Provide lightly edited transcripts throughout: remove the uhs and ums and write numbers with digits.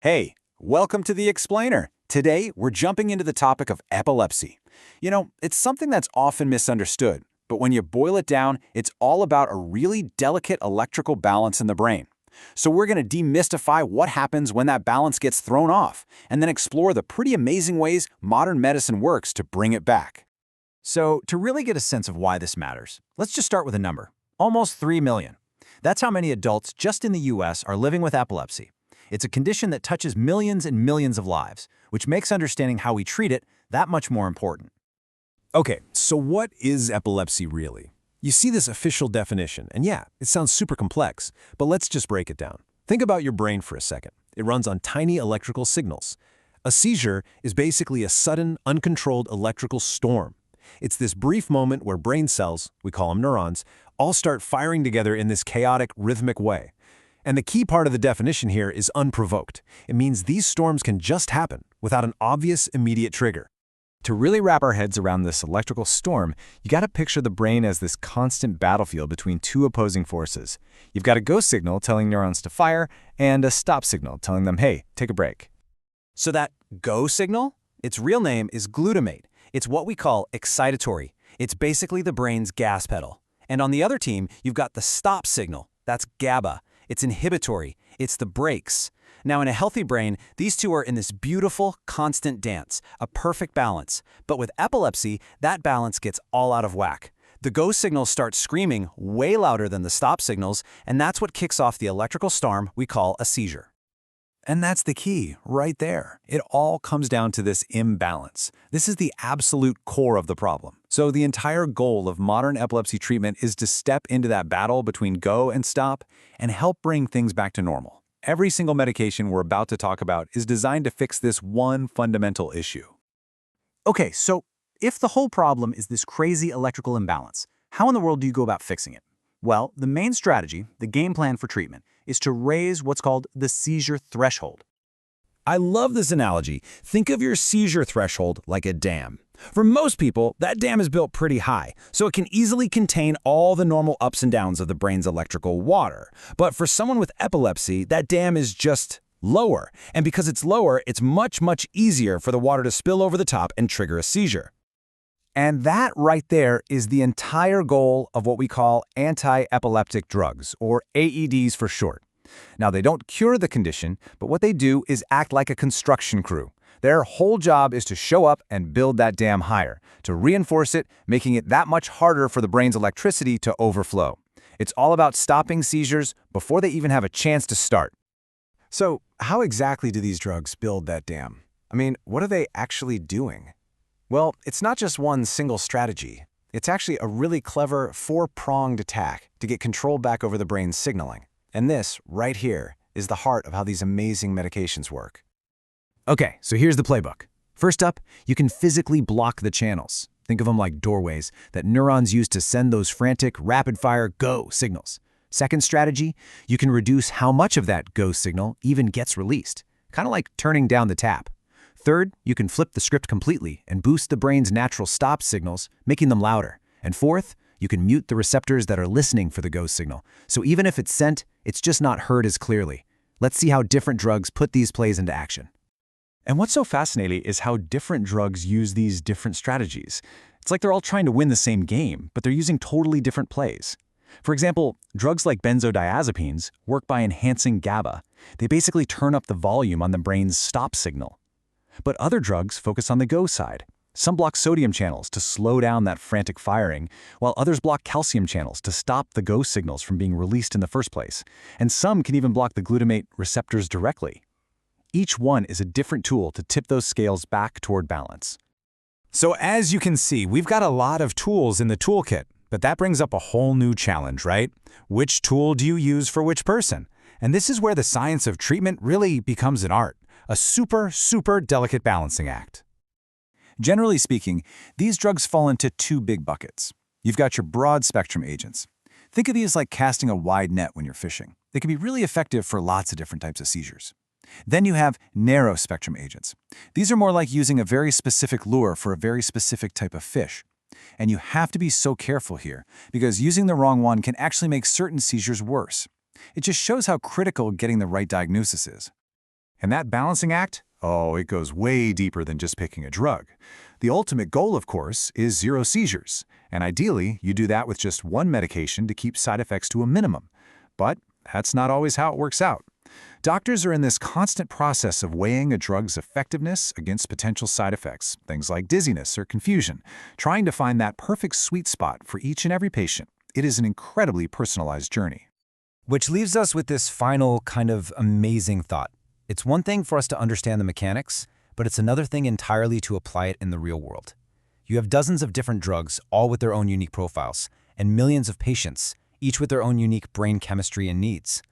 Hey, welcome to The Explainer. Today, we're jumping into the topic of epilepsy. It's something that's often misunderstood, but when you boil it down, it's all about a really delicate electrical balance in the brain. So we're going to demystify what happens when that balance gets thrown off, and then explore the pretty amazing ways modern medicine works to bring it back. So, to really get a sense of why this matters, let's just start with a number. Almost 3 million. That's how many adults just in the US are living with epilepsy. It's a condition that touches millions and millions of lives, which makes understanding how we treat it that much more important. Okay, so what is epilepsy really? You see this official definition, and yeah, it sounds super complex, but let's just break it down. Think about your brain for a second. It runs on tiny electrical signals. A seizure is basically a sudden, uncontrolled electrical storm. It's this brief moment where brain cells, we call them neurons, all start firing together in this chaotic, rhythmic way. And the key part of the definition here is unprovoked. It means these storms can just happen without an obvious, immediate trigger. To really wrap our heads around this electrical storm, you got to picture the brain as this constant battlefield between two opposing forces. You've got a go signal telling neurons to fire, and a stop signal telling them, hey, take a break. So that go signal, its real name is glutamate. It's what we call excitatory. It's basically the brain's gas pedal. And on the other team, you've got the stop signal. That's GABA. It's inhibitory. It's the brakes. Now, in a healthy brain, these two are in this beautiful, constant dance, a perfect balance. But with epilepsy, that balance gets all out of whack. The go signals start screaming way louder than the stop signals, and that's what kicks off the electrical storm we call a seizure. And that's the key, right there. It all comes down to this imbalance. This is the absolute core of the problem. So the entire goal of modern epilepsy treatment is to step into that battle between go and stop and help bring things back to normal. Every single medication we're about to talk about is designed to fix this one fundamental issue. Okay, so if the whole problem is this crazy electrical imbalance, how in the world do you go about fixing it? Well, the main strategy, the game plan for treatment, is to raise what's called the seizure threshold. I love this analogy. Think of your seizure threshold like a dam. For most people, that dam is built pretty high, so it can easily contain all the normal ups and downs of the brain's electrical water. But for someone with epilepsy, that dam is just lower. And because it's lower, it's much easier for the water to spill over the top and trigger a seizure. And that right there is the entire goal of what we call anti-epileptic drugs, or AEDs for short. Now, they don't cure the condition, but what they do is act like a construction crew. Their whole job is to show up and build that dam higher, to reinforce it, making it that much harder for the brain's electricity to overflow. It's all about stopping seizures before they even have a chance to start. So, how exactly do these drugs build that dam? I mean, what are they actually doing? Well, it's not just one single strategy. It's actually a really clever four-pronged attack to get control back over the brain's signaling. And this, right here, is the heart of how these amazing medications work. Okay, so here's the playbook. First up, you can physically block the channels. Think of them like doorways that neurons use to send those frantic, rapid-fire go signals. Second strategy, you can reduce how much of that go signal even gets released, kind of like turning down the tap. Third, you can flip the script completely and boost the brain's natural stop signals, making them louder. And fourth, you can mute the receptors that are listening for the go signal. So even if it's sent, it's just not heard as clearly. Let's see how different drugs put these plays into action. And what's so fascinating is how different drugs use these different strategies. It's like they're all trying to win the same game, but they're using totally different plays. For example, drugs like benzodiazepines work by enhancing GABA. They basically turn up the volume on the brain's stop signal. But other drugs focus on the go side. Some block sodium channels to slow down that frantic firing, while others block calcium channels to stop the go signals from being released in the first place. And some can even block the glutamate receptors directly. Each one is a different tool to tip those scales back toward balance. So as you can see, we've got a lot of tools in the toolkit, but that brings up a whole new challenge, right? Which tool do you use for which person? And this is where the science of treatment really becomes an art, a super delicate balancing act. Generally speaking, these drugs fall into two big buckets. You've got your broad-spectrum agents. Think of these like casting a wide net when you're fishing. They can be really effective for lots of different types of seizures. Then you have narrow-spectrum agents. These are more like using a very specific lure for a very specific type of fish. And you have to be so careful here, because using the wrong one can actually make certain seizures worse. It just shows how critical getting the right diagnosis is. And that balancing act, oh, it goes way deeper than just picking a drug. The ultimate goal, of course, is zero seizures. And ideally, you do that with just one medication to keep side effects to a minimum. But that's not always how it works out. Doctors are in this constant process of weighing a drug's effectiveness against potential side effects, things like dizziness or confusion, trying to find that perfect sweet spot for each and every patient. It is an incredibly personalized journey. Which leaves us with this final kind of amazing thought. It's one thing for us to understand the mechanics, but it's another thing entirely to apply it in the real world. You have dozens of different drugs, all with their own unique profiles, and millions of patients, each with their own unique brain chemistry and needs.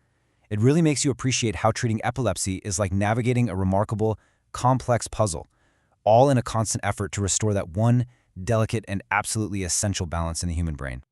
It really makes you appreciate how treating epilepsy is like navigating a remarkable, complex puzzle, all in a constant effort to restore that one delicate and absolutely essential balance in the human brain.